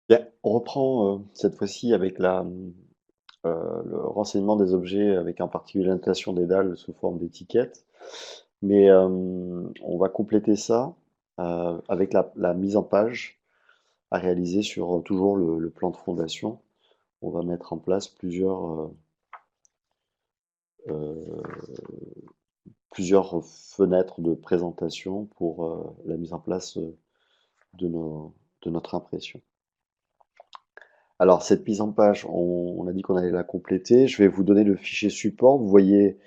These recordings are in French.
Bien, on reprend cette fois-ci avec le renseignement des objets avec en particulier l'annotation des dalles sous forme d'étiquettes. Mais on va compléter ça avec la mise en page à réaliser sur toujours le plan de fondation. On va mettre en place euh, plusieurs fenêtres de présentation pour la mise en place de, de notre impression. Alors, cette mise en page, on a dit qu'on allait la compléter. Je vais vous donner le fichier support. Vous voyez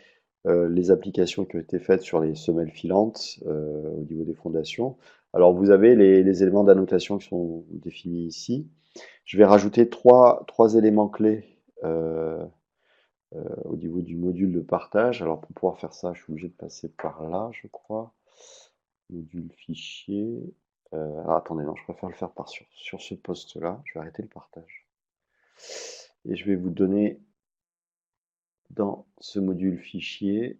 les applications qui ont été faites sur les semelles filantes au niveau des fondations. Alors, vous avez les éléments d'annotation qui sont définis ici. Je vais rajouter trois éléments clés au niveau du module de partage. Alors, pour pouvoir faire ça, je suis obligé de passer par là, je crois. Module fichier. Alors, attendez, non, je préfère le faire sur ce poste-là. Je vais arrêter le partage. Et je vais vous donner dans ce module fichier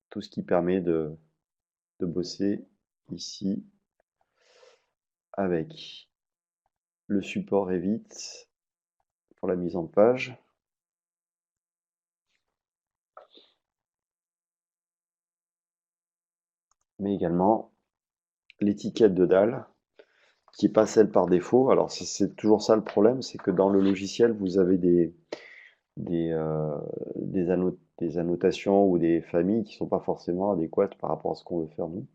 tout ce qui permet de bosser ici avec le support Revit pour la mise en page, mais également l'étiquette de dalle qui n'est pas celle par défaut. Alors c'est toujours ça le problème, c'est que dans le logiciel, vous avez des, euh, des annotations ou des familles qui ne sont pas forcément adéquates par rapport à ce qu'on veut faire nous.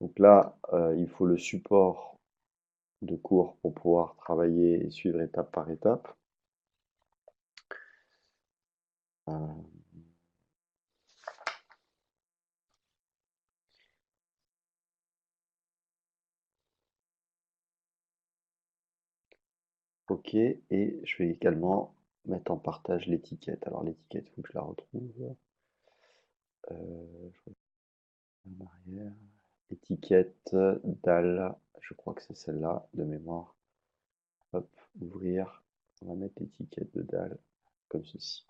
Donc là, il faut le support de cours pour pouvoir travailler et suivre étape par étape. Euh, ok, et je vais également mettre en partage l'étiquette. Alors l'étiquette, il faut que je la retrouve. Je reviens en arrière. Étiquette, dalle, je crois que c'est celle-là, de mémoire. Hop, ouvrir. On va mettre l'étiquette de dalle, comme ceci.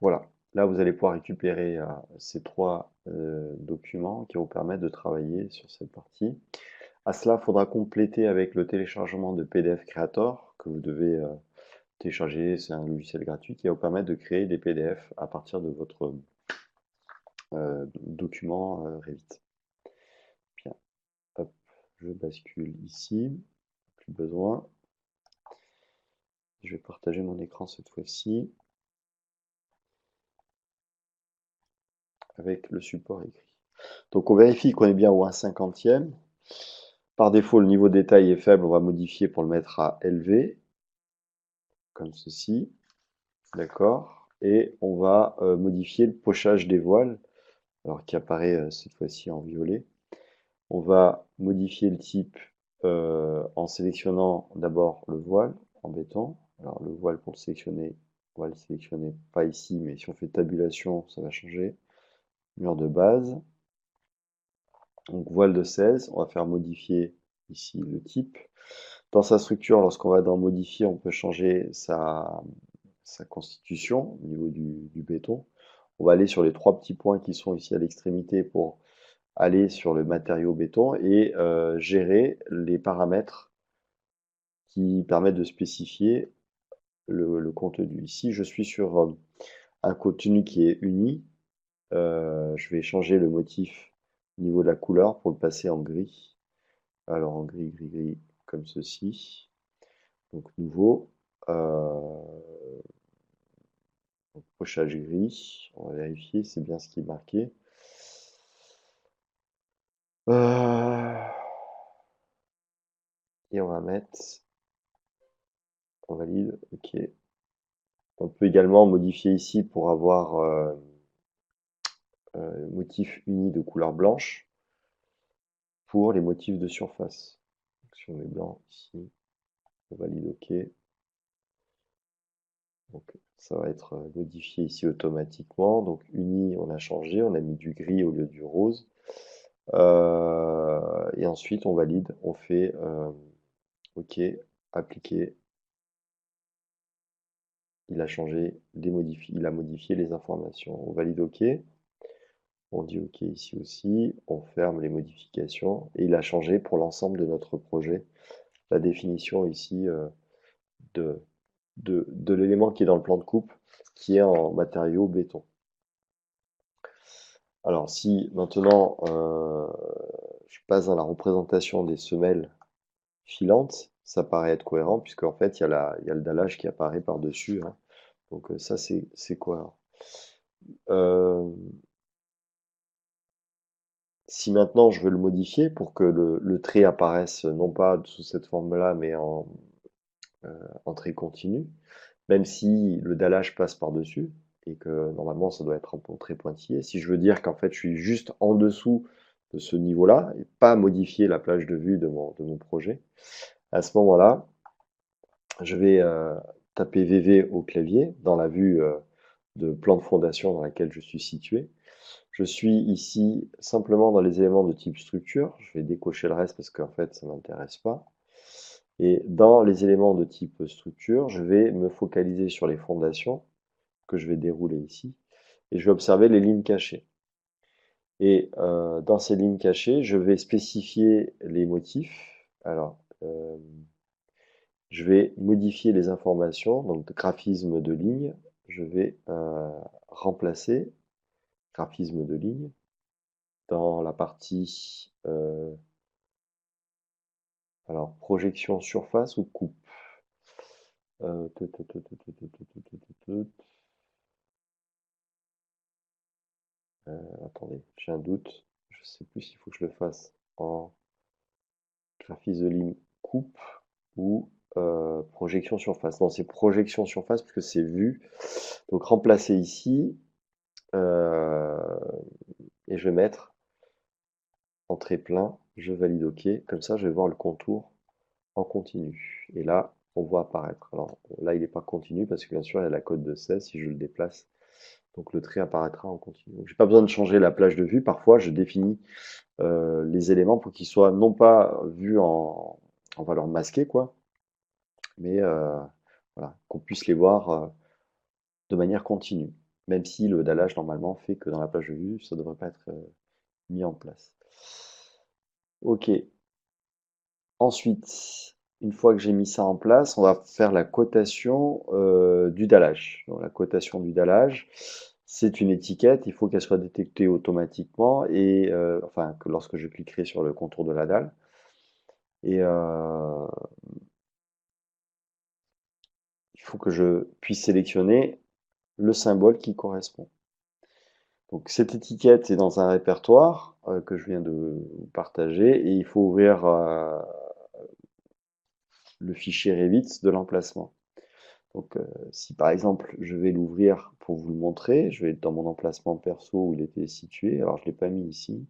Voilà. Là, vous allez pouvoir récupérer ces trois documents qui vont vous permettre de travailler sur cette partie. À cela, il faudra compléter avec le téléchargement de PDF Creator que vous devez télécharger. C'est un logiciel gratuit qui va vous permettre de créer des PDF à partir de votre document Revit. Bien, hop, je bascule ici, plus besoin. Je vais partager mon écran cette fois-ci avec le support écrit. Donc on vérifie qu'on est bien au 1/50e. Par défaut, le niveau de détail est faible, on va modifier pour le mettre à élevé, comme ceci. D'accord. Et on va modifier le pochage des voiles, alors qui apparaît cette fois-ci en violet. On va modifier le type en sélectionnant d'abord le voile en béton. Alors le voile pour le sélectionner, on va le sélectionner pas ici, mais si on fait tabulation, ça va changer. Mur de base. Donc voile de 16, on va faire modifier ici le type. Dans sa structure, lorsqu'on va dans modifier, on peut changer sa constitution au niveau du béton. On va aller sur les trois petits points qui sont ici à l'extrémité pour aller sur le matériau béton et gérer les paramètres qui permettent de spécifier le contenu. Ici, je suis sur un contenu qui est uni. Je vais changer le motif au niveau de la couleur pour le passer en gris. Alors en gris, gris, gris, comme ceci. Donc nouveau. Pochage gris. On va vérifier, c'est bien ce qui est marqué. Euh, et on va mettre, on valide, ok. On peut également modifier ici pour avoir motif uni de couleur blanche pour les motifs de surface. Donc, si on met blanc ici, on valide OK. Donc ça va être modifié ici automatiquement. Donc uni, on a changé, on a mis du gris au lieu du rose. Et ensuite on valide, on fait OK, appliquer. Il a changé, il a modifié les informations. On valide OK. On dit OK ici aussi, on ferme les modifications et il a changé pour l'ensemble de notre projet la définition ici de, de l'élément qui est dans le plan de coupe, qui est en matériau béton. Alors si maintenant je passe dans la représentation des semelles filantes, ça paraît être cohérent, puisque en fait il y a le dallage qui apparaît par-dessus, hein. Donc ça c'est cohérent. Euh, Si maintenant je veux le modifier pour que le trait apparaisse non pas sous cette forme-là, mais en trait continu, même si le dallage passe par-dessus, et que normalement ça doit être un trait pointillé, si je veux dire qu'en fait je suis juste en dessous de ce niveau-là, et pas modifier la plage de vue de mon projet, à ce moment-là, je vais taper VV au clavier dans la vue de plan de fondation dans laquelle je suis situé. Je suis ici simplement dans les éléments de type structure. Je vais décocher le reste parce qu'en fait, ça ne m'intéresse pas. Et dans les éléments de type structure, je vais me focaliser sur les fondations que je vais dérouler ici. Et je vais observer les lignes cachées. Et dans ces lignes cachées, je vais spécifier les motifs. Alors, je vais modifier les informations, donc graphisme de ligne. Je vais remplacer graphisme de ligne dans la partie alors projection surface ou coupe. Euh, tut, tut, tut, tut, tut, tut, tut, tut, tut, tut. Attendez, j'ai un doute. Je sais plus s'il faut que je le fasse en graphisme de ligne coupe ou projection surface. Non, c'est projection surface puisque c'est vu. Donc remplacer ici euh, et je vais mettre entrée plein. Je valide OK. Comme ça, je vais voir le contour en continu. Et là, on voit apparaître. Alors là, il n'est pas continu parce que bien sûr, il y a la cote de 16 si je le déplace. Donc le trait apparaîtra en continu. Donc j'ai pas besoin de changer la plage de vue. Parfois, je définis les éléments pour qu'ils soient non pas vus en valeur masquée, quoi, mais voilà, qu'on puisse les voir de manière continue. Même si le dallage, normalement, fait que dans la plage de vue, ça ne devrait pas être mis en place. Ok. Ensuite, une fois que j'ai mis ça en place, on va faire la cotation du dallage. Donc, la cotation du dallage, c'est une étiquette, il faut qu'elle soit détectée automatiquement et enfin que lorsque je cliquerai sur le contour de la dalle. Et il faut que je puisse sélectionner le symbole qui correspond. Donc cette étiquette est dans un répertoire que je viens de vous partager et il faut ouvrir le fichier Revit de l'emplacement. Donc, si par exemple je vais l'ouvrir pour vous le montrer, je vais être dans mon emplacement perso où il était situé. Alors, je ne l'ai pas mis ici.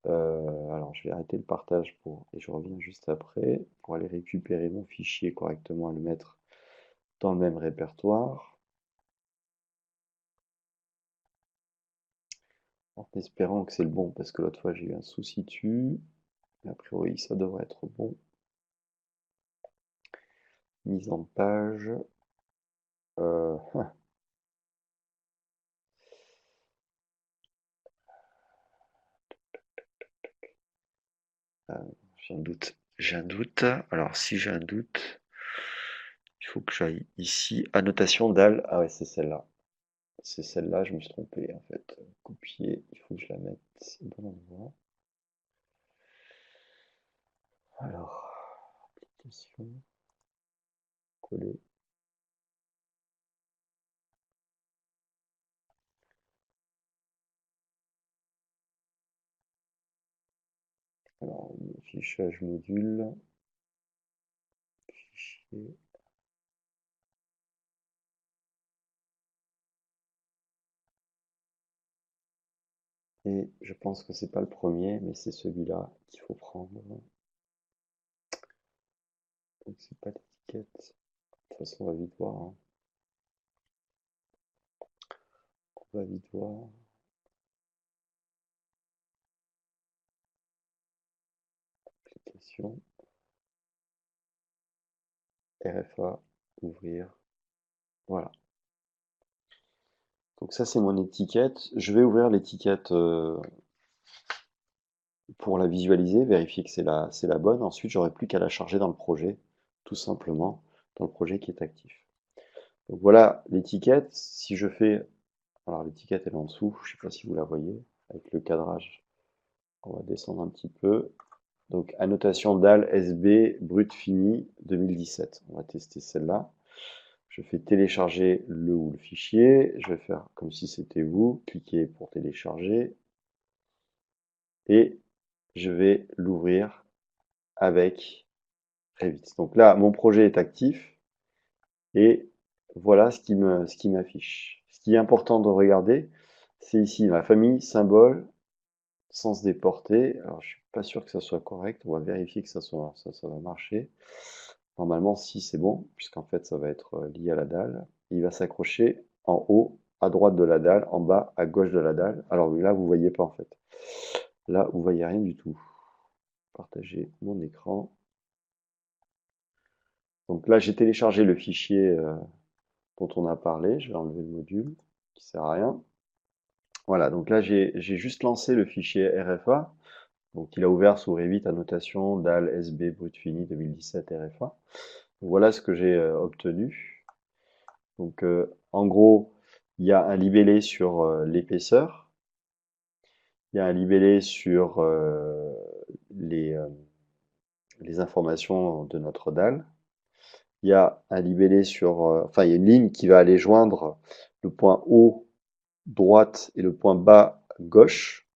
Alors, je vais arrêter le partage et je reviens juste après pour aller récupérer mon fichier correctement et le mettre dans le même répertoire. En espérant que c'est le bon parce que l'autre fois j'ai eu un souci dessus. A priori, ça devrait être bon. Mise en page. Euh, j'ai un doute. J'ai un doute. Alors, si j'ai un doute, il faut que j'aille ici. Annotation dalle. Ah ouais, c'est celle-là. C'est celle-là, je me suis trompé en fait. Copier, il faut que je la mette au bon endroit. Alors, application, coller. Alors, fichage module, fichier. Et je pense que c'est pas le premier, mais c'est celui-là qu'il faut prendre. Donc c'est pas l'étiquette. De toute façon, on va vite voir, hein. On va vite voir. Application, RFA, ouvrir. Voilà. Donc ça, c'est mon étiquette. Je vais ouvrir l'étiquette pour la visualiser, vérifier que c'est la bonne. Ensuite, j'aurai plus qu'à la charger dans le projet, tout simplement, dans le projet qui est actif. Donc voilà l'étiquette. Si je fais, alors l'étiquette elle est en dessous, je ne sais pas si vous la voyez, avec le cadrage. On va descendre un petit peu. Donc annotation DAL SB brut fini 2017. On va tester celle-là. Je fais télécharger le ou le fichier. Je vais faire comme si c'était vous. Cliquez pour télécharger. Et je vais l'ouvrir avec Revit. Donc là, mon projet est actif. Et voilà ce qui m'affiche. Ce qui est important de regarder, c'est ici ma famille, symbole, sens déporté. Alors, je suis pas sûr que ça soit correct. On va vérifier que ça va marcher. Normalement, si c'est bon, puisqu'en fait, ça va être lié à la dalle. Il va s'accrocher en haut, à droite de la dalle, en bas, à gauche de la dalle. Alors là, vous voyez pas en fait. Là, vous voyez rien du tout. Partager mon écran. Donc là, j'ai téléchargé le fichier dont on a parlé. Je vais enlever le module qui sert à rien. Voilà, donc là, j'ai juste lancé le fichier RFA. Donc, il a ouvert sous Revit annotation DAL SB brut fini 2017 RFA. Donc, voilà ce que j'ai obtenu. Donc, en gros, il y a un libellé sur l'épaisseur. Il y a un libellé sur les, euh, les informations de notre dalle. Il y a un libellé sur, enfin, il y a une ligne qui va aller joindre le point haut droite et le point bas gauche.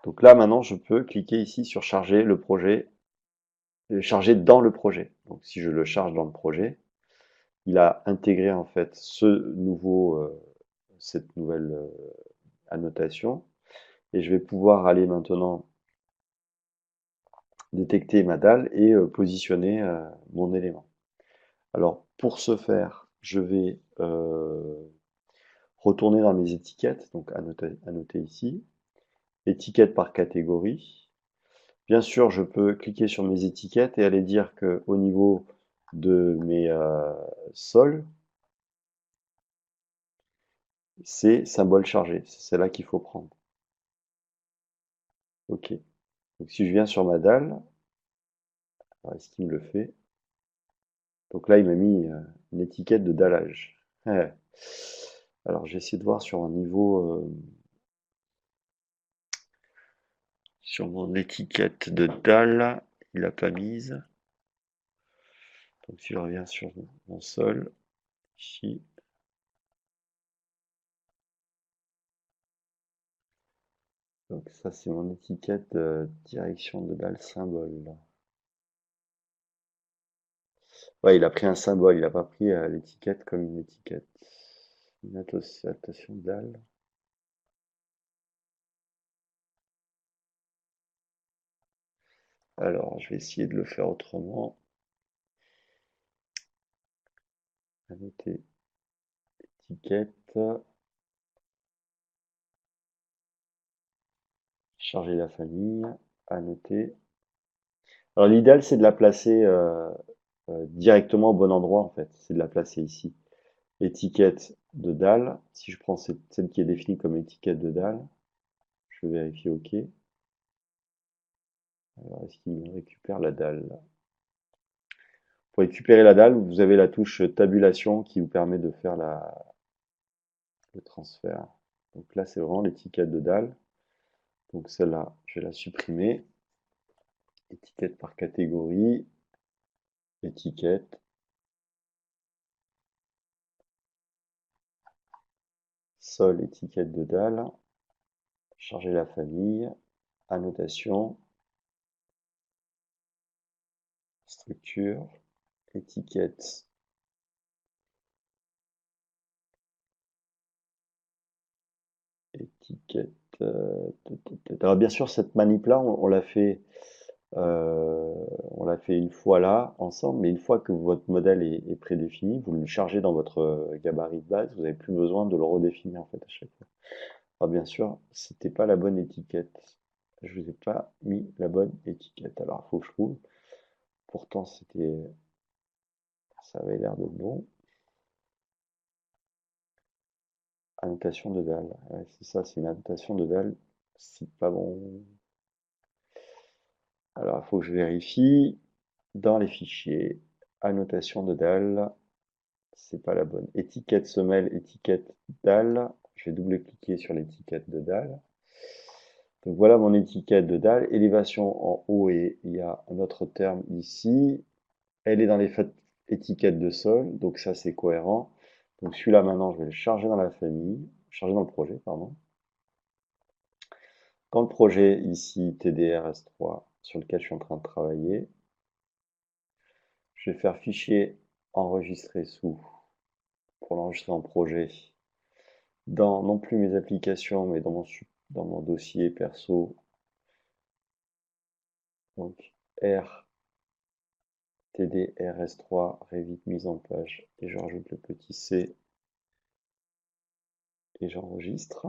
Donc là, maintenant, je peux cliquer ici sur charger le projet, charger dans le projet. Donc si je le charge dans le projet, il a intégré en fait cette nouvelle annotation. Et je vais pouvoir aller maintenant détecter ma dalle et positionner mon élément. Alors pour ce faire, je vais retourner dans mes étiquettes, donc annoter ici, étiquette par catégorie. Bien sûr, je peux cliquer sur mes étiquettes et aller dire que au niveau de mes sols, c'est symbole chargé. C'est celle-là qu'il faut prendre. OK. Donc si je viens sur ma dalle, est-ce qu'il me le fait? Donc là, il m'a mis une étiquette de dallage. Ouais. Alors j'ai essayé de voir sur un niveau, sur mon étiquette de dalle, il n'a pas mise. Donc si je reviens sur mon sol, ici, donc ça c'est mon étiquette direction de dalle symbole. Ouais, il a pris un symbole, il n'a pas pris l'étiquette comme une étiquette. Une attestation de dalle. Alors, je vais essayer de le faire autrement. Annoter étiquette. Charger la famille. Annoter. Alors, l'idéal, c'est de la placer directement au bon endroit, en fait. C'est de la placer ici. Étiquette de dalle. Si je prends celle qui est définie comme étiquette de dalle, je vais vérifier OK. Alors, est-ce qu'il récupère la dalle? Pour récupérer la dalle, vous avez la touche tabulation qui vous permet de faire le transfert. Donc là, c'est vraiment l'étiquette de dalle. Donc celle-là, je vais la supprimer. Étiquette par catégorie. Étiquette. Sol, étiquette de dalle. Charger la famille. Annotation. Structure. Étiquette. Étiquette. Alors bien sûr, cette manip-là, on l'a fait une fois là, ensemble, mais une fois que votre modèle est prédéfini, vous le chargez dans votre gabarit de base, vous n'avez plus besoin de le redéfinir en fait à chaque fois. Alors bien sûr, c'était pas la bonne étiquette. Je vous ai pas mis la bonne étiquette. Alors il faut que je trouve. Pourtant ça avait l'air de bon. Annotation de dalle. Ouais, c'est ça, c'est une annotation de dalle. C'est pas bon. Alors, il faut que je vérifie dans les fichiers. Annotation de dalle, c'est pas la bonne. Étiquette semelle, étiquette dalle. Je vais double-cliquer sur l'étiquette de dalle. Donc voilà mon étiquette de dalle. Élévation en haut et il y a un autre terme ici. Elle est dans les étiquettes de sol, donc ça c'est cohérent. Donc celui-là maintenant je vais le charger dans la famille, charger dans le projet, pardon. Dans le projet ici TDRS3 sur lequel je suis en train de travailler, je vais faire fichier enregistrer sous pour l'enregistrer en projet dans non plus mes applications mais dans mon dossier perso. Donc R TDRS3 Revit mise en page et je rajoute le petit C et j'enregistre.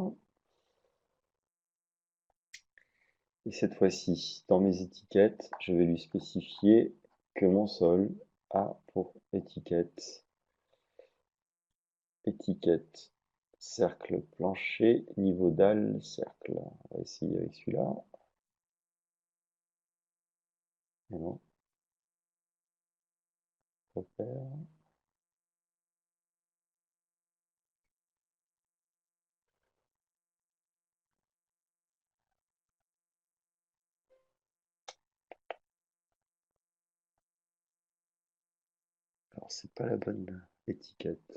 Et cette fois-ci, dans mes étiquettes, je vais lui spécifier que mon sol a pour étiquette cercle plancher, niveau dalle, cercle. On va essayer avec celui-là. Mais non, repère. Alors c'est pas la bonne étiquette.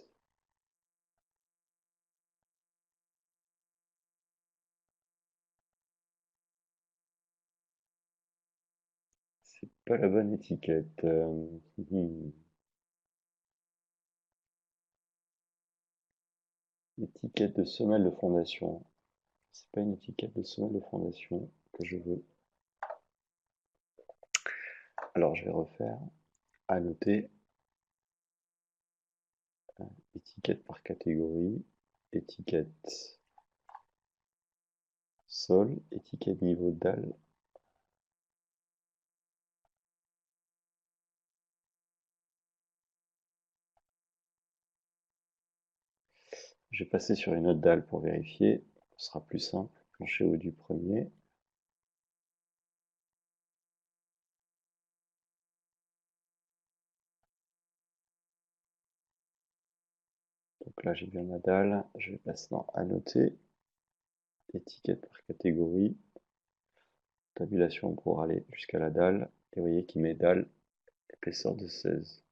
C'est pas la bonne étiquette. Étiquette de semelle de fondation. C'est pas une étiquette de semelle de fondation que je veux. Alors je vais refaire, annoter, étiquette par catégorie, étiquette sol, étiquette niveau dalle. Je vais passer sur une autre dalle pour vérifier, ce sera plus simple. Plancher haut du premier. Donc là j'ai bien ma dalle, je vais passer dans annoter, étiquette par catégorie, tabulation pour aller jusqu'à la dalle, et vous voyez qu'il met dalle épaisseur de 16.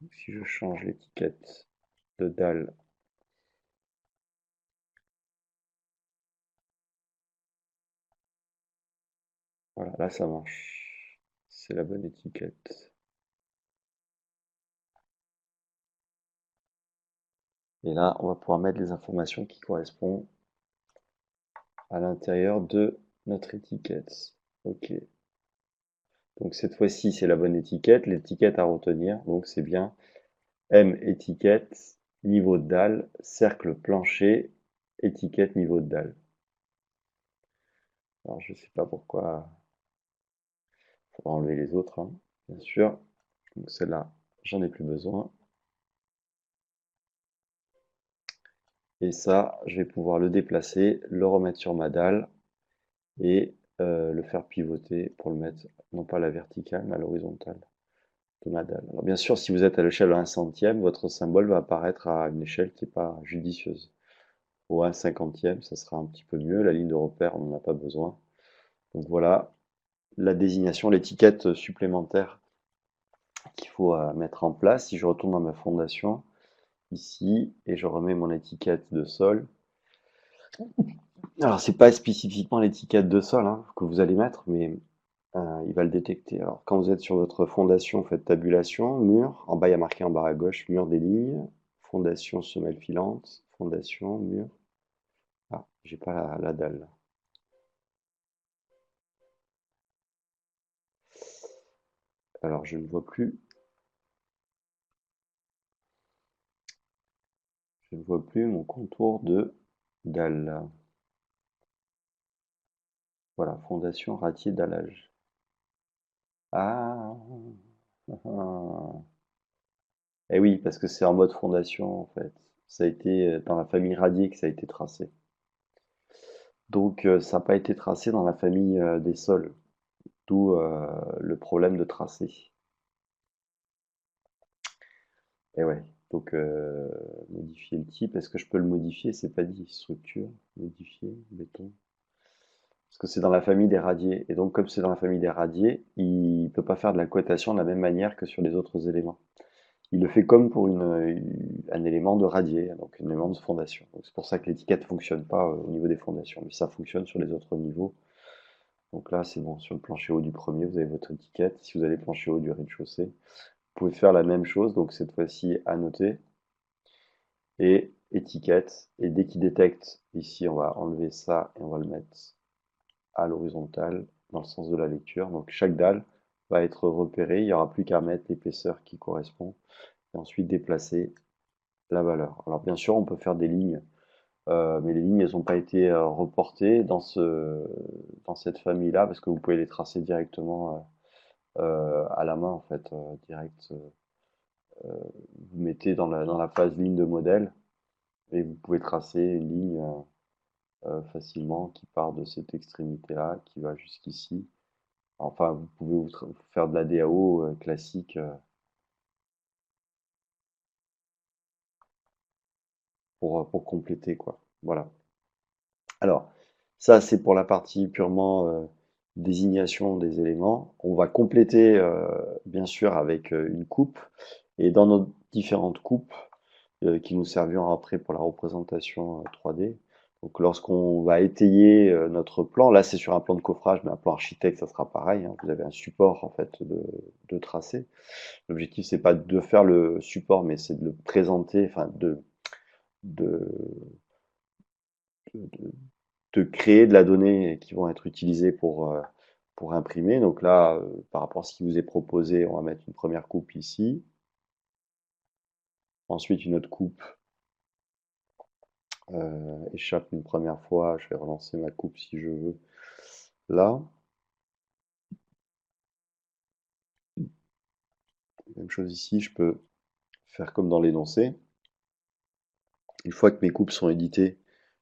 Donc, si je change l'étiquette de dalle, voilà, là ça marche. C'est la bonne étiquette. Et là, on va pouvoir mettre les informations qui correspondent à l'intérieur de notre étiquette. OK. Donc cette fois-ci, c'est la bonne étiquette. L'étiquette à retenir, donc c'est bien M étiquette, niveau de dalle, cercle plancher, étiquette niveau de dalle. Alors je ne sais pas pourquoi, il faudra enlever les autres, hein, bien sûr. Donc celle-là, j'en ai plus besoin. Et ça, je vais pouvoir le déplacer, le remettre sur ma dalle et le faire pivoter pour le mettre non pas à la verticale mais à l'horizontale de ma dalle. Alors bien sûr, si vous êtes à l'échelle de 1 centième, votre symbole va apparaître à une échelle qui n'est pas judicieuse. Au 1 cinquantième, ça sera un petit peu mieux. La ligne de repère, on n'en a pas besoin. Donc voilà la désignation, l'étiquette supplémentaire qu'il faut mettre en place. Si je retourne dans ma fondation, ici, et je remets mon étiquette de sol. Alors c'est pas spécifiquement l'étiquette de sol hein, que vous allez mettre, mais il va le détecter. Alors, quand vous êtes sur votre fondation, faites tabulation, mur. En bas, il y a marqué en bas à gauche, mur des lignes. Fondation, semelle filante. Fondation, mur. Ah, j'ai pas la dalle. Alors, je ne vois plus. Je ne vois plus mon contour de dalle. Voilà, fondation, ratier, dallage. Ah, ah. Eh oui, parce que c'est en mode fondation, en fait. Ça a été dans la famille radier que ça a été tracé. Donc, ça n'a pas été tracé dans la famille des sols. D'où le problème de tracé. Et ouais, donc modifier le type, est-ce que je peux le modifier? C'est pas dit. Structure, modifier, béton. Parce que c'est dans la famille des radiers. Et donc comme c'est dans la famille des radiers, il peut pas faire de la cotation de la même manière que sur les autres éléments. Il le fait comme pour un élément de radier, donc un élément de fondation. Donc c'est pour ça que l'étiquette ne fonctionne pas au niveau des fondations, mais ça fonctionne sur les autres niveaux. Donc là, c'est bon, sur le plancher haut du premier, vous avez votre étiquette. Si vous avez le plancher haut du rez-de-chaussée, vous pouvez faire la même chose, donc cette fois-ci, annoter et étiquette. Et dès qu'il détecte, ici, on va enlever ça et on va le mettre à l'horizontale dans le sens de la lecture. Donc chaque dalle va être repérée, il n'y aura plus qu'à mettre l'épaisseur qui correspond et ensuite déplacer la valeur. Alors bien sûr, on peut faire des lignes, mais les lignes, elles n'ont pas été reportées dans cette famille-là parce que vous pouvez les tracer directement à la main en fait, direct. Vous mettez dans la phase ligne de modèle et vous pouvez tracer une ligne facilement qui part de cette extrémité-là, qui va jusqu'ici. Enfin, vous pouvez vous faire de la DAO classique pour compléter, quoi. Voilà. Alors, ça, c'est pour la partie purement désignation des éléments. On va compléter, bien sûr, avec une coupe. Et dans nos différentes coupes, qui nous serviront après pour la représentation 3D. Donc lorsqu'on va étayer notre plan, là c'est sur un plan de coffrage, mais un plan architecte, ça sera pareil, hein. Vous avez un support en fait de tracé. L'objectif c'est pas de faire le support, mais c'est de le présenter, enfin de, de, de créer de la donnée qui vont être utilisées pour imprimer. Donc là, par rapport à ce qui vous est proposé, on va mettre une première coupe ici. Ensuite une autre coupe échappe une première fois, je vais relancer ma coupe si je veux. Là, même chose ici, je peux faire comme dans l'énoncé. Une fois que mes coupes sont éditées,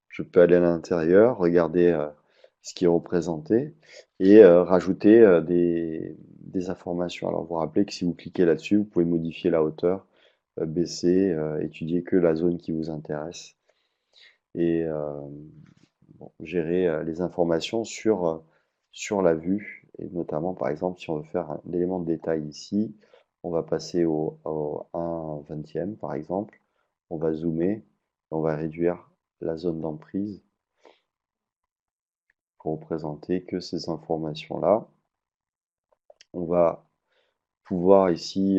je peux aller à l'intérieur, regarder ce qui est représenté et rajouter des informations. Alors vous vous rappelez que si vous cliquez là-dessus, vous pouvez modifier la hauteur, baisser, étudier que la zone qui vous intéresse et bon, gérer les informations sur la vue. Et notamment, par exemple, si on veut faire un élément de détail ici, on va passer au 1/20e, par exemple. On va zoomer, et on va réduire la zone d'emprise pour représenter que ces informations-là. On va pouvoir ici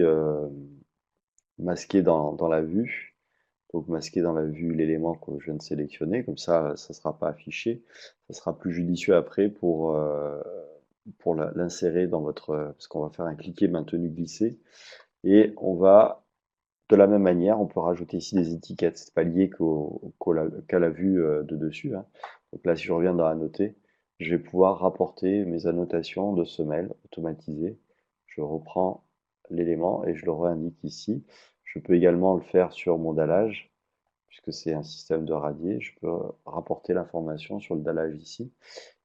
masquer dans la vue. Donc masquer dans la vue l'élément que je viens de sélectionner, comme ça, ça ne sera pas affiché. Ça sera plus judicieux après pour l'insérer dans votre... Parce qu'on va faire un cliquer maintenu glisser. Et on va, de la même manière, on peut rajouter ici des étiquettes. C'est pas lié qu'à la vue de dessus, hein. Donc là, si je reviens dans annoter, je vais pouvoir rapporter mes annotations de semelles automatisées. Je reprends l'élément et je le réindique ici. Je peux également le faire sur mon dallage, puisque c'est un système de radier. Je peux rapporter l'information sur le dallage ici.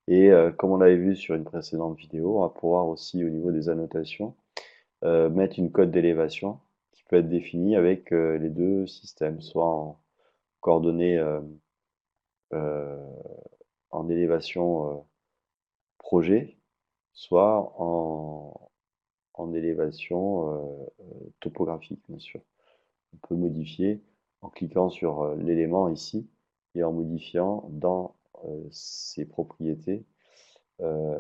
Et comme on l'avait vu sur une précédente vidéo, on va pouvoir aussi, au niveau des annotations, mettre une cote d'élévation qui peut être définie avec les deux systèmes, soit en coordonnées euh, en élévation projet, soit en élévation topographique, bien sûr. On peut modifier en cliquant sur l'élément ici et en modifiant dans ses propriétés, euh,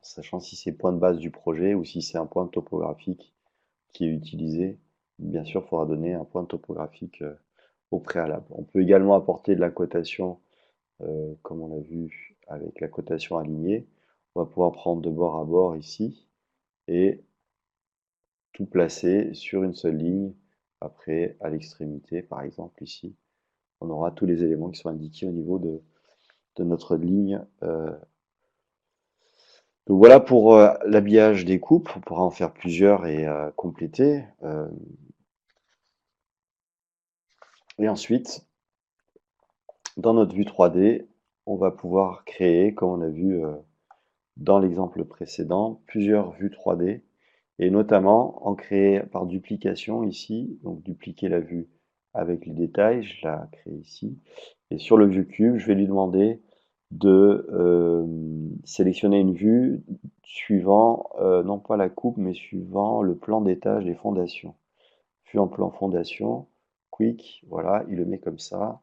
sachant si c'est le point de base du projet ou si c'est un point topographique qui est utilisé. Bien sûr, il faudra donner un point topographique au préalable. On peut également apporter de la cotation, comme on l'a vu avec la cotation alignée. On va pouvoir prendre de bord à bord ici et tout placer sur une seule ligne. Après, à l'extrémité, par exemple ici, on aura tous les éléments qui sont indiqués au niveau de notre ligne. Donc voilà pour l'habillage des coupes. On pourra en faire plusieurs et compléter. Et ensuite, dans notre vue 3D, on va pouvoir créer, comme on a vu dans l'exemple précédent, plusieurs vues 3D et notamment en créer par duplication ici, donc dupliquer la vue avec les détails, je la crée ici, et sur le vue cube, je vais lui demander de sélectionner une vue suivant, non pas la coupe, mais suivant le plan d'étage des fondations. Vue en plan fondation, quick, voilà, il le met comme ça,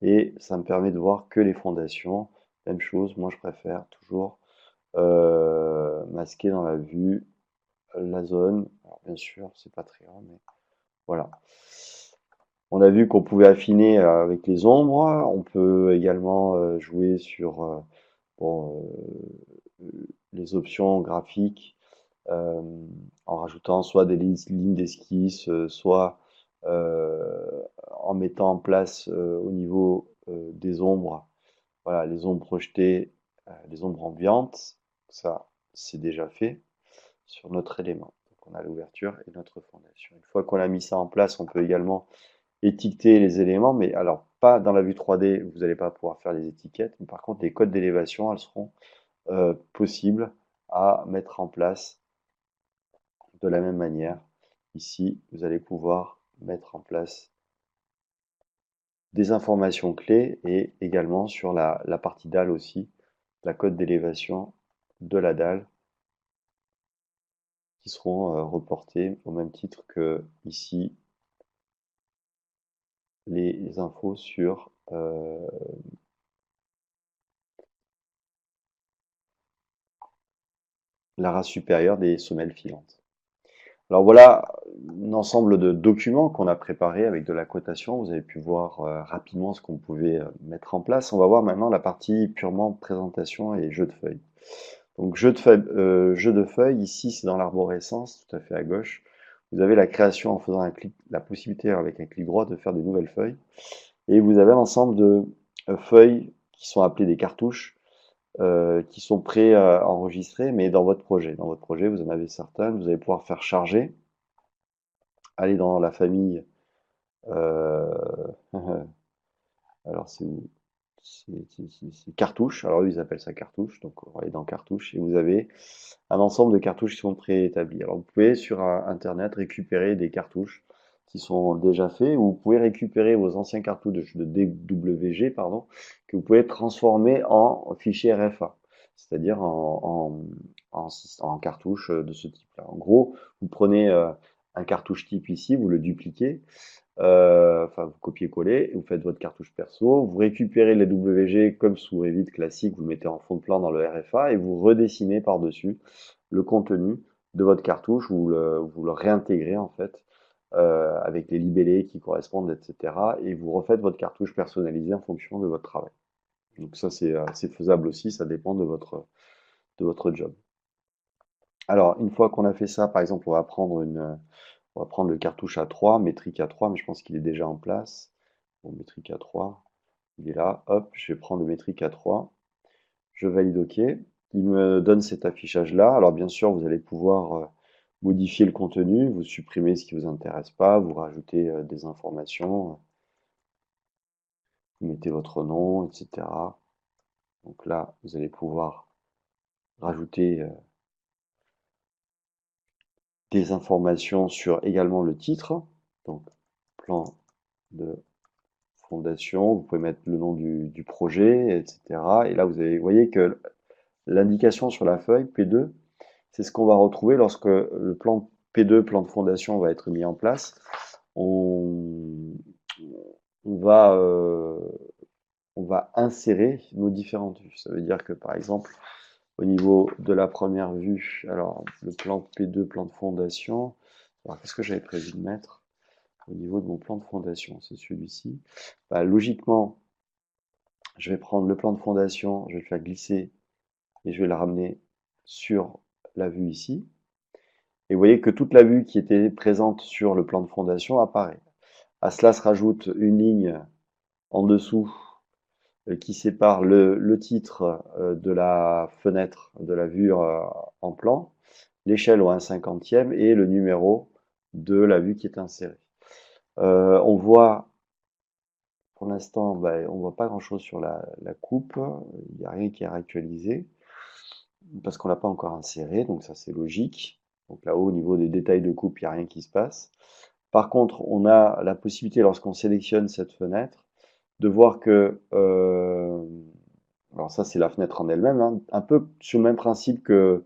et ça me permet de voir que les fondations. Même chose, moi je préfère toujours masquer dans la vue la zone. Alors bien sûr, c'est pas très grand, mais voilà. On a vu qu'on pouvait affiner avec les ombres. On peut également jouer sur bon, les options graphiques euh, en rajoutant soit des lignes d'esquisse, soit en mettant en place au niveau des ombres, voilà, les ombres projetées, les ombres ambiantes. Ça, c'est déjà fait sur notre élément. Donc on a l'ouverture et notre fondation. Une fois qu'on a mis ça en place, on peut également étiqueter les éléments, mais alors pas dans la vue 3D, vous n'allez pas pouvoir faire les étiquettes, mais par contre les codes d'élévation, elles seront possibles à mettre en place de la même manière. Ici, vous allez pouvoir mettre en place des informations clés et également sur la partie dalle aussi, la code d'élévation de la dalle qui seront reportés au même titre que ici les infos sur la race supérieure des semelles filantes. Alors voilà un ensemble de documents qu'on a préparés avec de la cotation. Vous avez pu voir rapidement ce qu'on pouvait mettre en place. On va voir maintenant la partie purement présentation et jeu de feuilles. Donc jeu de feuilles, ici c'est dans l'arborescence, tout à fait à gauche. Vous avez la création en faisant un clic, la possibilité avec un clic droit de faire des nouvelles feuilles. Et vous avez un ensemble de feuilles qui sont appelées des cartouches, qui sont prêts à enregistrer, mais dans votre projet. Dans votre projet, vous en avez certaines, vous allez pouvoir faire charger, aller dans la famille, euh, alors c'est où? C'est cartouche, alors eux ils appellent ça cartouche, donc on va aller dans cartouche, et vous avez un ensemble de cartouches qui sont préétablies. Alors vous pouvez sur internet récupérer des cartouches qui sont déjà faits, ou vous pouvez récupérer vos anciens cartouches de DWG, pardon, que vous pouvez transformer en fichier RFA, c'est-à-dire en cartouche de ce type-là. En gros, vous prenez un cartouche type ici, vous le dupliquez, enfin vous copiez-collez, vous faites votre cartouche perso, vous récupérez les WG comme sous Revit classique, vous le mettez en fond de plan dans le RFA et vous redessinez par-dessus le contenu de votre cartouche, vous le réintégrez en fait avec les libellés qui correspondent, etc. Et vous refaites votre cartouche personnalisée en fonction de votre travail. Donc ça c'est faisable aussi, ça dépend de votre job. Alors une fois qu'on a fait ça, par exemple, on va prendre le cartouche A3, métrique A3, mais je pense qu'il est déjà en place. Bon, métrique A3, il est là. Hop, je vais prendre le métrique A3. Je valide OK. Il me donne cet affichage-là. Alors bien sûr, vous allez pouvoir modifier le contenu, vous supprimez ce qui ne vous intéresse pas, vous rajoutez des informations, vous mettez votre nom, etc. Donc là, vous allez pouvoir rajouter des informations sur également le titre. Donc, plan de fondation, vous pouvez mettre le nom du projet, etc. Et là, vous voyez que l'indication sur la feuille P2, c'est ce qu'on va retrouver lorsque le plan P2, plan de fondation, va être mis en place. On, on va, euh, on va insérer nos différentes vues. Ça veut dire que, par exemple, au niveau de la première vue, alors le plan P2, plan de fondation, alors qu'est-ce que j'avais prévu de mettre au niveau de mon plan de fondation? C'est celui-ci. Bah, logiquement, je vais prendre le plan de fondation, je vais le faire glisser et je vais le ramener sur la vue ici. Et vous voyez que toute la vue qui était présente sur le plan de fondation apparaît. À cela se rajoute une ligne en dessous qui sépare le titre de la fenêtre de la vue en plan, l'échelle au 1/50e et le numéro de la vue qui est insérée. On voit pour l'instant, ben, on voit pas grand-chose sur la coupe. Il n'y a rien qui est réactualisé parce qu'on l'a pas encore inséré, donc ça c'est logique. Donc là-haut, au niveau des détails de coupe, il n'y a rien qui se passe. Par contre, on a la possibilité, lorsqu'on sélectionne cette fenêtre, de voir que, alors ça c'est la fenêtre en elle-même, hein, un peu sur le même principe que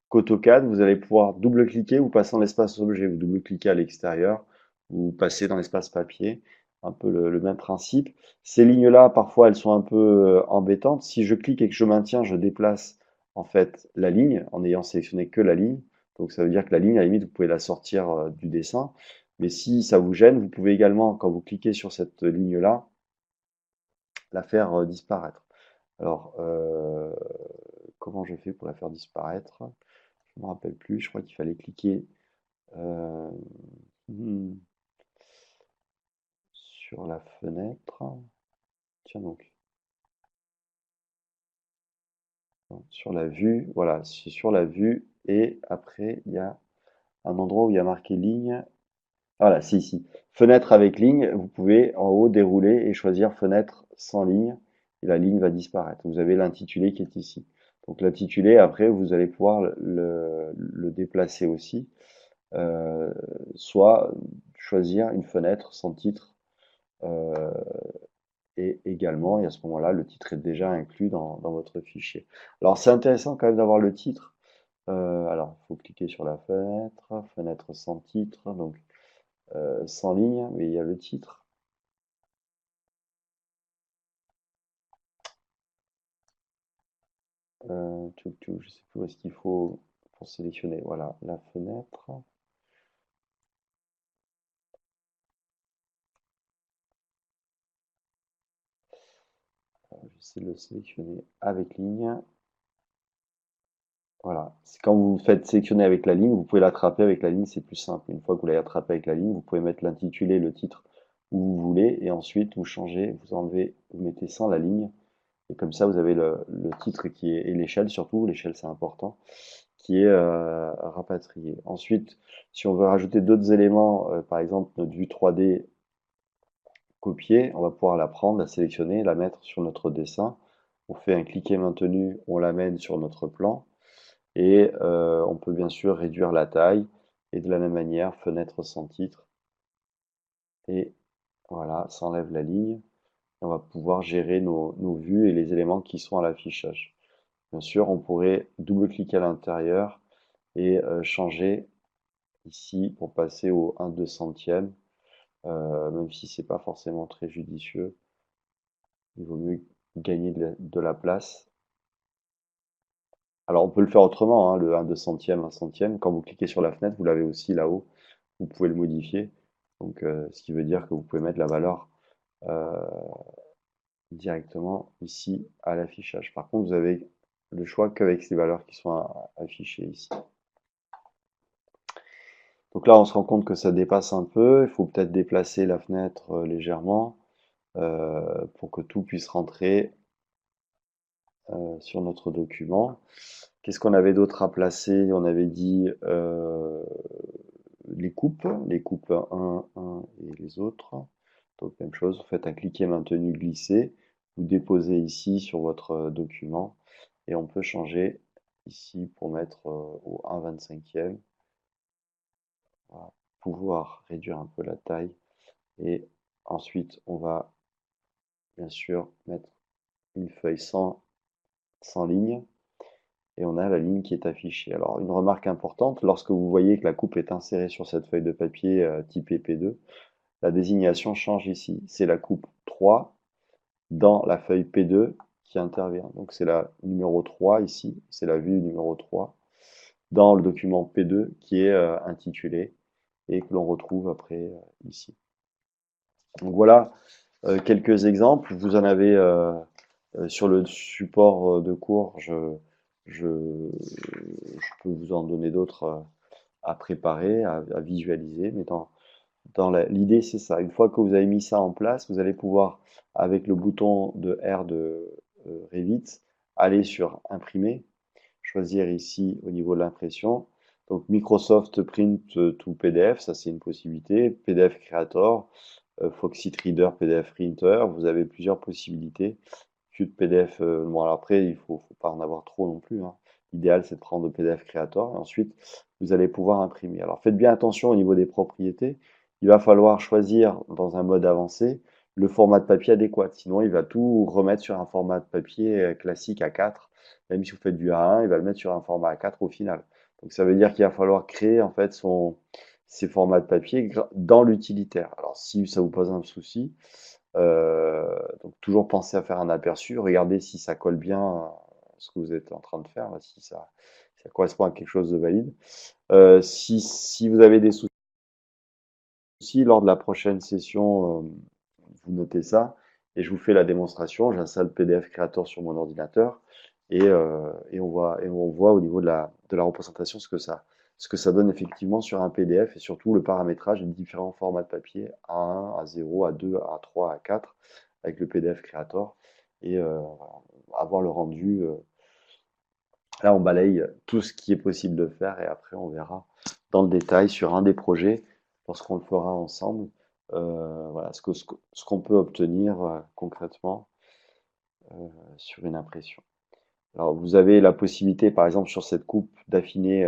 qu'AutoCAD, vous allez pouvoir double-cliquer ou passer dans l'espace objet. Vous double-cliquez à l'extérieur, ou passer dans l'espace papier, un peu le même principe. Ces lignes-là, parfois, elles sont un peu embêtantes. Si je clique et que je maintiens, je déplace en fait la ligne en ayant sélectionné que la ligne. Donc ça veut dire que la ligne, à la limite, vous pouvez la sortir du dessin. Mais si ça vous gêne, vous pouvez également, quand vous cliquez sur cette ligne-là, la faire disparaître. Alors, comment je fais pour la faire disparaître? Je ne me rappelle plus, je crois qu'il fallait cliquer euh, hmm, sur la fenêtre. Tiens donc, sur la vue, voilà, c'est sur la vue, et après il y a un endroit où il y a marqué ligne. Voilà, si, si. Fenêtre avec ligne, vous pouvez en haut dérouler et choisir fenêtre sans ligne, et la ligne va disparaître. Vous avez l'intitulé qui est ici. Donc l'intitulé, après, vous allez pouvoir le déplacer aussi, euh, soit choisir une fenêtre sans titre, euh, et également, et à ce moment-là, le titre est déjà inclus dans votre fichier. Alors c'est intéressant quand même d'avoir le titre. Alors, il faut cliquer sur la fenêtre, fenêtre sans titre, donc sans ligne, mais il y a le titre. Je sais plus où est-ce qu'il faut pour sélectionner. Voilà, la fenêtre. J'essaie de le sélectionner avec ligne. Voilà, c'est quand vous faites sélectionner avec la ligne, vous pouvez l'attraper avec la ligne, c'est plus simple. Une fois que vous l'avez attrapé avec la ligne, vous pouvez mettre l'intitulé, le titre où vous voulez, et ensuite vous changez, vous enlevez, vous mettez sans la ligne, et comme ça vous avez le titre qui est, et l'échelle surtout, l'échelle c'est important, qui est rapatrié. Ensuite, si on veut rajouter d'autres éléments, par exemple notre vue 3D copier, on va pouvoir la prendre, la sélectionner, la mettre sur notre dessin. On fait un cliquet maintenu, on l'amène sur notre plan. Et on peut bien sûr réduire la taille, et de la même manière, fenêtre sans titre, et voilà, ça enlève la ligne, et on va pouvoir gérer nos vues et les éléments qui sont à l'affichage. Bien sûr, on pourrait double-cliquer à l'intérieur et changer ici pour passer au 1/200e, même si c'est pas forcément très judicieux, il vaut mieux gagner de la place. Alors on peut le faire autrement, hein, le 1/200e, 1/100e, quand vous cliquez sur la fenêtre, vous l'avez aussi là-haut, vous pouvez le modifier. Donc, ce qui veut dire que vous pouvez mettre la valeur euh, directement ici à l'affichage. Par contre, vous avez le choix qu'avec ces valeurs qui sont affichées ici. Donc là, on se rend compte que ça dépasse un peu. Il faut peut-être déplacer la fenêtre légèrement pour que tout puisse rentrer sur notre document. Qu'est-ce qu'on avait d'autre à placer? On avait dit les coupes 1, 1 et les autres. Donc même chose, vous faites un cliquer maintenu glisser, vous déposez ici sur votre document, et on peut changer ici pour mettre au 1/25e, voilà, pouvoir réduire un peu la taille, et ensuite on va bien sûr mettre une feuille sans ligne, et on a la ligne qui est affichée. Alors une remarque importante, lorsque vous voyez que la coupe est insérée sur cette feuille de papier typée P2, la désignation change ici. C'est la coupe 3 dans la feuille P2 qui intervient. Donc c'est la numéro 3 ici, c'est la vue numéro 3 dans le document P2 qui est intitulé et que l'on retrouve après ici. Donc voilà quelques exemples. Vous en avez sur le support de cours, je, je peux vous en donner d'autres à préparer, à visualiser, mais dans l'idée, c'est ça. Une fois que vous avez mis ça en place, vous allez pouvoir, avec le bouton de R de Revit, aller sur Imprimer, choisir ici au niveau de l'impression. Donc Microsoft Print to PDF, ça c'est une possibilité. PDF Creator, Foxit Reader, PDF Printer, vous avez plusieurs possibilités. Qt PDF, bon alors après, faut pas en avoir trop non plus, hein. L'idéal, c'est de prendre le PDF Creator et ensuite, vous allez pouvoir imprimer. Alors faites bien attention au niveau des propriétés. Il va falloir choisir dans un mode avancé le format de papier adéquat. Sinon, il va tout remettre sur un format de papier classique A4. Même si vous faites du A1, il va le mettre sur un format A4 au final. Donc ça veut dire qu'il va falloir créer en fait ses formats de papier dans l'utilitaire. Alors si ça vous pose un souci, donc toujours penser à faire un aperçu, regardez si ça colle bien à ce que vous êtes en train de faire, si ça correspond à quelque chose de valide. Si vous avez des soucis lors de la prochaine session, vous notez ça et je vous fais la démonstration. J'installe PDF Creator sur mon ordinateur et on voit au niveau de la représentation ce que ça donne effectivement sur un PDF et surtout le paramétrage des différents formats de papier A1, A0, A2, A3, A4 avec le PDF Creator et avoir le rendu. Là, on balaye tout ce qui est possible de faire et après, on verra dans le détail sur un des projets, lorsqu'on le fera ensemble, voilà, ce qu'on peut obtenir concrètement sur une impression. Alors, vous avez la possibilité, par exemple, sur cette coupe, d'affiner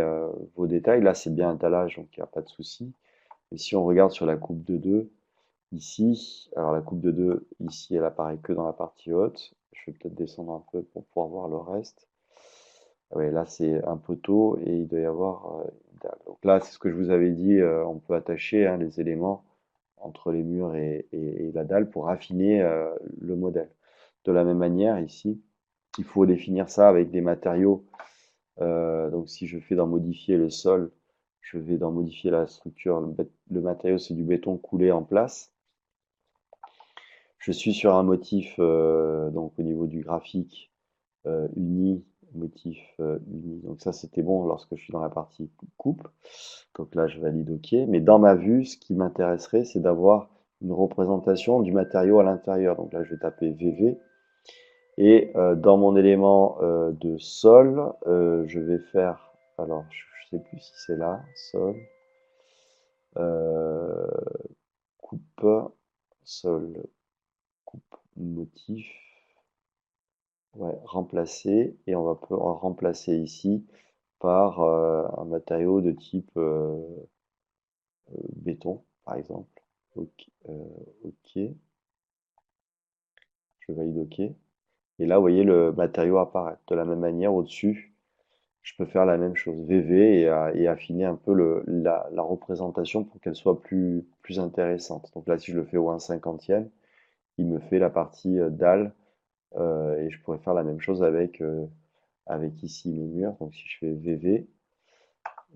vos détails. Là, c'est bien un étalage, donc il n'y a pas de souci. Et si on regarde sur la coupe de 2, ici, alors la coupe de 2, ici, elle apparaît que dans la partie haute. Je vais peut-être descendre un peu pour pouvoir voir le reste. Ouais, là, c'est un poteau et il doit y avoir une dalle. Donc là, c'est ce que je vous avais dit, on peut attacher hein, les éléments entre les murs et la dalle pour affiner le modèle. De la même manière, ici, il faut définir ça avec des matériaux. Donc si je fais dans modifier le sol, je vais dans modifier la structure. Le matériau, c'est du béton coulé en place. Je suis sur un motif, donc au niveau du graphique, uni, motif uni. Donc ça, c'était bon lorsque je suis dans la partie coupe. Donc là, je valide OK. Mais dans ma vue, ce qui m'intéresserait, c'est d'avoir une représentation du matériau à l'intérieur. Donc là, je vais taper VV. Et dans mon élément de sol, je vais faire, alors je ne sais plus si c'est là, sol, euh, coupe, sol, coupe, motif. Ouais, remplacer, et on va remplacer ici par un matériau de type béton, par exemple. Ok, ok, je valide OK. Et là, vous voyez le matériau apparaître. De la même manière, au-dessus, je peux faire la même chose, VV, et affiner un peu la représentation pour qu'elle soit plus intéressante. Donc là, si je le fais au 1/50e, il me fait la partie dalle, et je pourrais faire la même chose avec ici mes murs. Donc si je fais VV,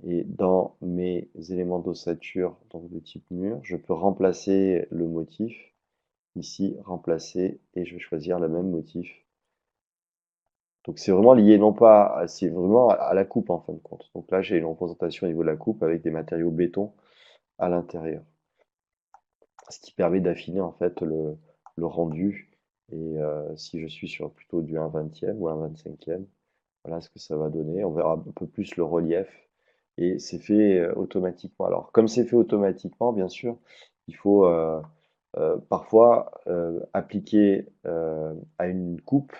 et dans mes éléments d'ossature, donc de type mur, je peux remplacer le motif, ici, remplacer, et je vais choisir le même motif. Donc c'est vraiment lié, non pas, c'est vraiment à la coupe en fin de compte. Donc là, j'ai une représentation au niveau de la coupe avec des matériaux béton à l'intérieur. Ce qui permet d'affiner en fait le rendu. Et si je suis sur plutôt du 1/20e ou 1/25e, voilà ce que ça va donner. On verra un peu plus le relief. Et c'est fait automatiquement. Alors, comme c'est fait automatiquement, bien sûr, il faut parfois appliquer à une coupe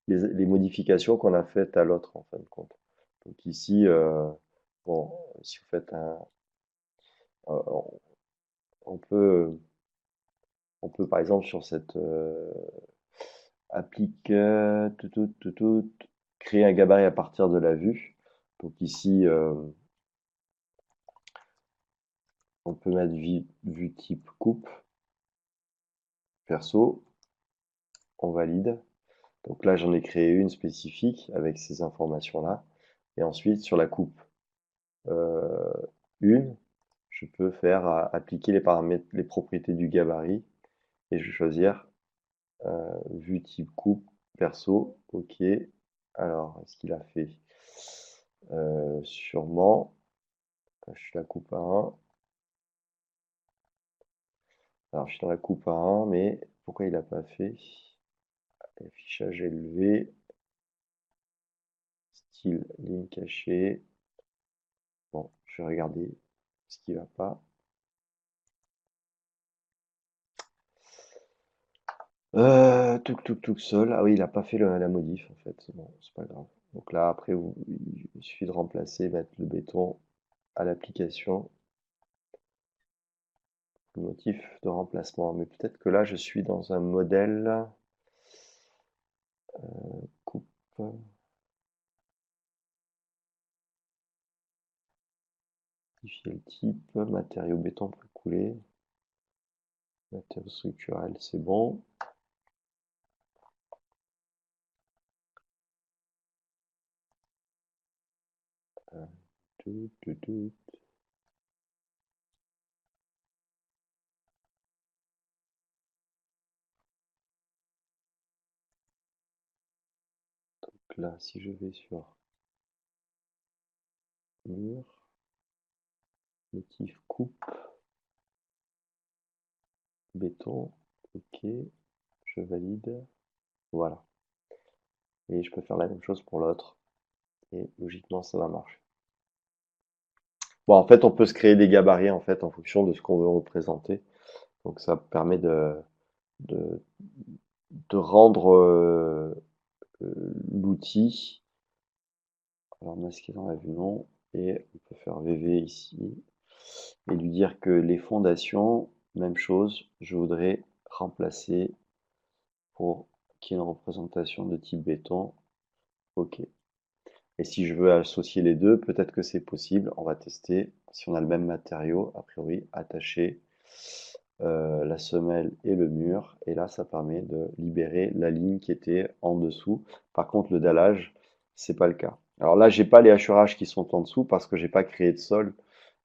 les modifications qu'on a faites à l'autre, en fin de compte. Donc ici, bon, si vous faites on on peut, on peut par exemple sur cette applique créer un gabarit à partir de la vue. Donc ici, on peut mettre vue type coupe, perso, on valide. Donc là, j'en ai créé une spécifique avec ces informations-là. Et ensuite, sur la coupe euh, 1, je peux faire appliquer les paramètres, les propriétés du gabarit. Et je vais choisir vue type coupe, perso, OK. Alors, est-ce qu'il a fait sûrement, je suis la coupe à 1. Alors, je suis dans la coupe à 1, mais pourquoi il n'a pas fait affichage élevé, style ligne cachée. Bon, je vais regarder ce qui va pas. Sol. Ah oui, il a pas fait la modif en fait. Bon, c'est pas grave. Donc là, après, il suffit de remplacer, mettre le béton à l'application, le motif de remplacement. Mais peut-être que là, je suis dans un modèle coupe, modifier le type, matériau béton peut couler, matériau structurel, c'est bon. Tout, tout, tout. Donc là, si je vais sur mur, motif coupe, béton, ok, je valide, voilà. Et je peux faire la même chose pour l'autre, et logiquement ça va marcher. Bon, en fait, on peut se créer des gabarits en fait en fonction de ce qu'on veut représenter. Donc ça permet de, de rendre l'outil. Alors masquer dans la vue non, et on peut faire VV ici et lui dire que les fondations, même chose, je voudrais remplacer pour qu'il y ait une représentation de type béton. OK. Et si je veux associer les deux, peut-être que c'est possible. On va tester si on a le même matériau, a priori, attacher la semelle et le mur. Et là, ça permet de libérer la ligne qui était en dessous. Par contre, le dallage, c'est pas le cas. Alors là, j'ai pas les hachurages qui sont en dessous parce que j'ai pas créé de sol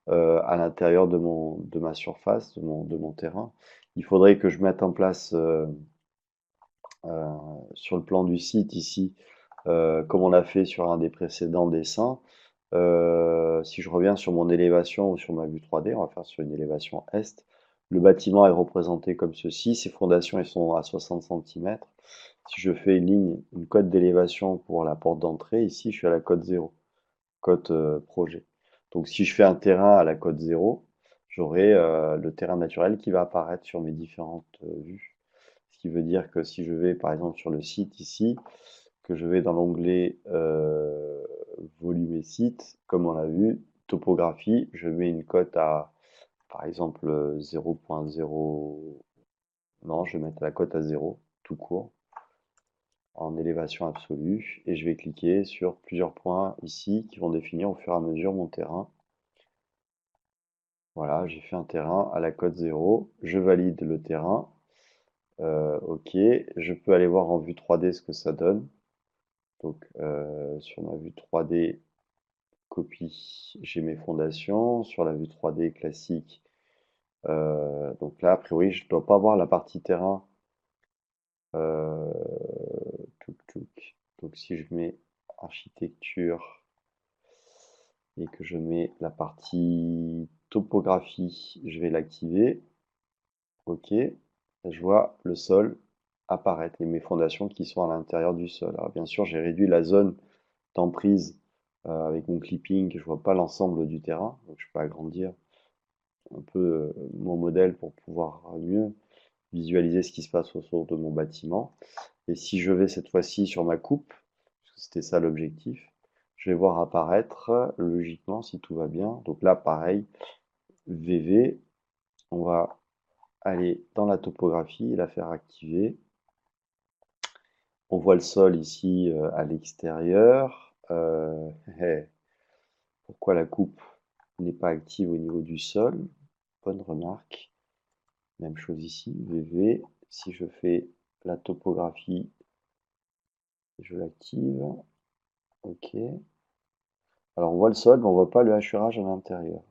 à l'intérieur de ma surface, de mon terrain. Il faudrait que je mette en place sur le plan du site ici, comme on l'a fait sur un des précédents dessins. Si je reviens sur mon élévation ou sur ma vue 3D, on va faire sur une élévation est. Le bâtiment est représenté comme ceci. Ses fondations elles sont à 60 cm. Si je fais une ligne, une cote d'élévation pour la porte d'entrée, ici je suis à la cote 0, cote projet. Donc si je fais un terrain à la cote 0, j'aurai le terrain naturel qui va apparaître sur mes différentes vues. Ce qui veut dire que si je vais par exemple sur le site ici, que je vais dans l'onglet volume et site, comme on l'a vu, topographie, je mets une cote à par exemple 0.0, non, je vais mettre la cote à 0, tout court, en élévation absolue, et je vais cliquer sur plusieurs points ici qui vont définir au fur et à mesure mon terrain. Voilà, j'ai fait un terrain à la cote 0, je valide le terrain, ok, je peux aller voir en vue 3D ce que ça donne. Donc sur ma vue 3D copie, j'ai mes fondations. Sur la vue 3D classique, donc là, a priori, je ne dois pas voir la partie terrain. Euh, donc si je mets architecture et que je mets la partie topographie, je vais l'activer. OK. Et je vois le sol apparaître et mes fondations qui sont à l'intérieur du sol. Alors bien sûr, j'ai réduit la zone d'emprise avec mon clipping, je vois pas l'ensemble du terrain, donc je peux agrandir un peu mon modèle pour pouvoir mieux visualiser ce qui se passe autour de mon bâtiment. Et si je vais cette fois-ci sur ma coupe, parce que c'était ça l'objectif, je vais voir apparaître logiquement si tout va bien. Donc là, pareil, VV, on va aller dans la topographie et la faire activer. On voit le sol ici à l'extérieur. Pourquoi la coupe n'est pas active au niveau du sol? Bonne remarque. Même chose ici, VV. Si je fais la topographie, je l'active. OK. Alors on voit le sol, mais on voit pas le hachurage à l'intérieur.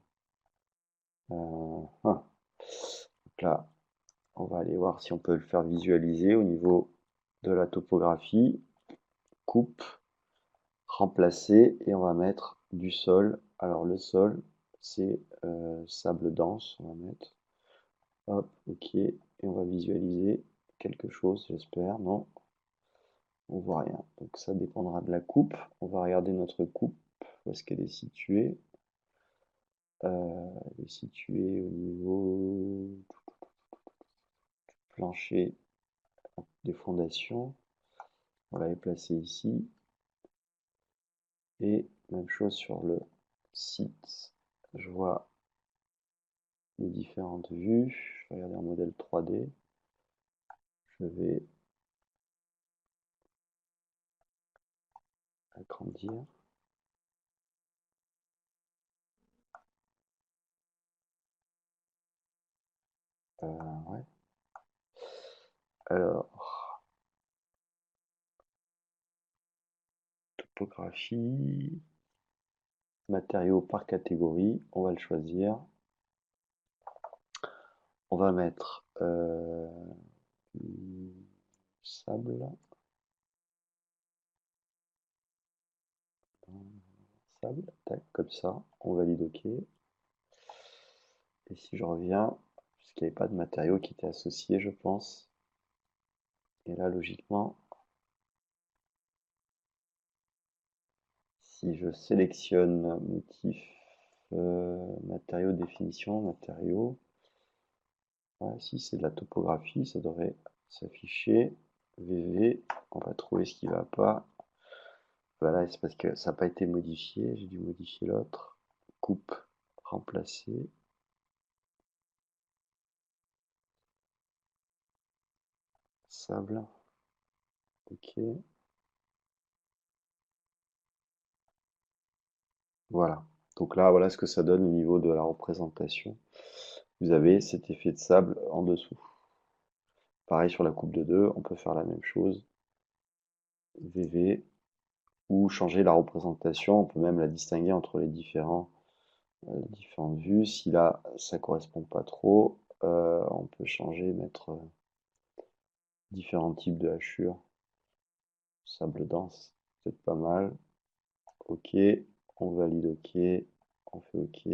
Donc là, on va aller voir si on peut le faire visualiser au niveau de la topographie. Coupe, remplacer, et on va mettre du sol. Alors le sol, c'est sable dense, on va mettre. Hop, ok, et on va visualiser quelque chose, j'espère, non, on voit rien. Donc ça dépendra de la coupe. On va regarder notre coupe, où est-ce qu'elle est située. Elle est située au niveau plancher des fondations. On va les placer ici. Et même chose sur le site. Je vois les différentes vues. Je vais regarder un modèle 3D. Je vais agrandir. Ouais. Alors, topographie, matériaux par catégorie, on va le choisir. On va mettre sable, sable, tac, comme ça, on valide OK. Et si je reviens, puisqu'il n'y avait pas de matériaux qui étaient associés, je pense. Et là, logiquement, si je sélectionne motif, matériaux, définition, matériaux, ouais, si c'est de la topographie, ça devrait s'afficher. VV, on va trouver ce qui va pas. Voilà, c'est parce que ça n'a pas été modifié, j'ai dû modifier l'autre. Coupe, remplacer. Sable, ok. Voilà. Donc là, voilà ce que ça donne au niveau de la représentation. Vous avez cet effet de sable en dessous. Pareil sur la coupe de 2, on peut faire la même chose. VV, ou changer la représentation, on peut même la distinguer entre les différentes vues. Si là, ça correspond pas trop, on peut changer, mettre différents types de hachures. Sable dense, peut-être pas mal. OK, on valide OK, on fait OK.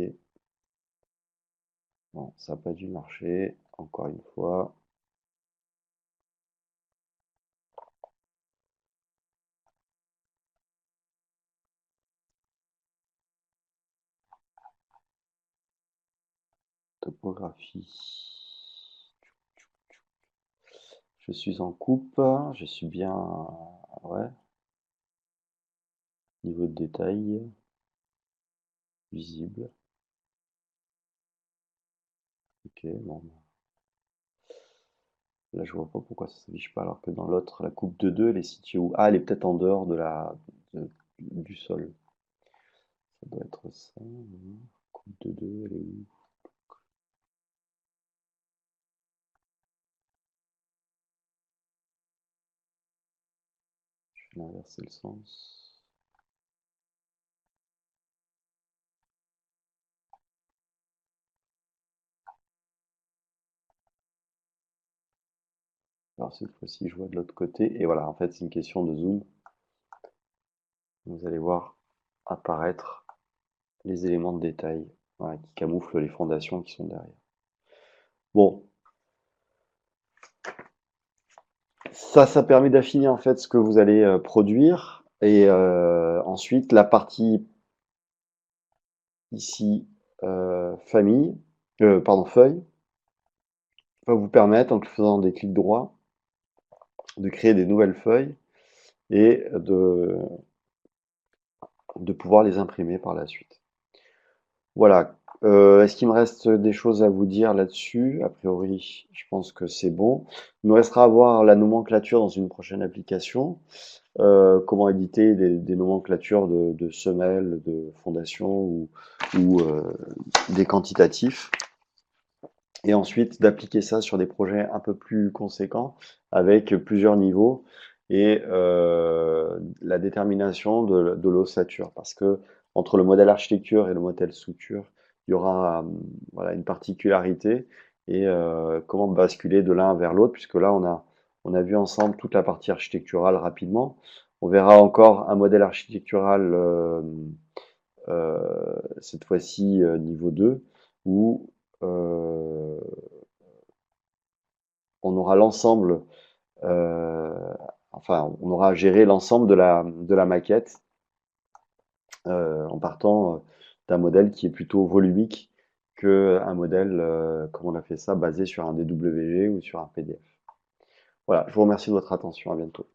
Bon, ça n'a pas dû marcher, encore une fois. Topographie. Je suis en coupe, je suis bien, ouais, niveau de détail, visible. Ok, bon. Là, je vois pas pourquoi ça s'affiche pas, alors que dans l'autre, la coupe de 2, elle est située où? Ah, elle est peut-être en dehors du sol. Ça doit être ça. Coupe de 2, elle est où? Je vais inverser le sens. Alors cette fois-ci, je vois de l'autre côté. Et voilà, en fait, c'est une question de zoom. Vous allez voir apparaître les éléments de détail, voilà, qui camouflent les fondations qui sont derrière. Bon, ça permet d'affiner en fait ce que vous allez produire. Et ensuite, la partie ici, famille, pardon, feuille, va vous permettre, en faisant des clics droits, de créer des nouvelles feuilles et de pouvoir les imprimer par la suite. Voilà. Est-ce qu'il me reste des choses à vous dire là-dessus? A priori, je pense que c'est bon. Il nous restera à voir la nomenclature dans une prochaine application. Comment éditer des nomenclatures de semelles, de fondations ou des quantitatifs. Et ensuite d'appliquer ça sur des projets un peu plus conséquents avec plusieurs niveaux et la détermination de l'ossature. Parce que entre le modèle architecture et le modèle structure, il y aura voilà, une particularité et comment basculer de l'un vers l'autre, puisque là on a vu ensemble toute la partie architecturale rapidement. On verra encore un modèle architectural cette fois-ci niveau 2 où on aura l'ensemble, euh, enfin, on aura géré l'ensemble de la maquette en partant d'un modèle qui est plutôt volumique qu'un modèle, comme on a fait ça, basé sur un DWG ou sur un PDF. Voilà, je vous remercie de votre attention. À bientôt.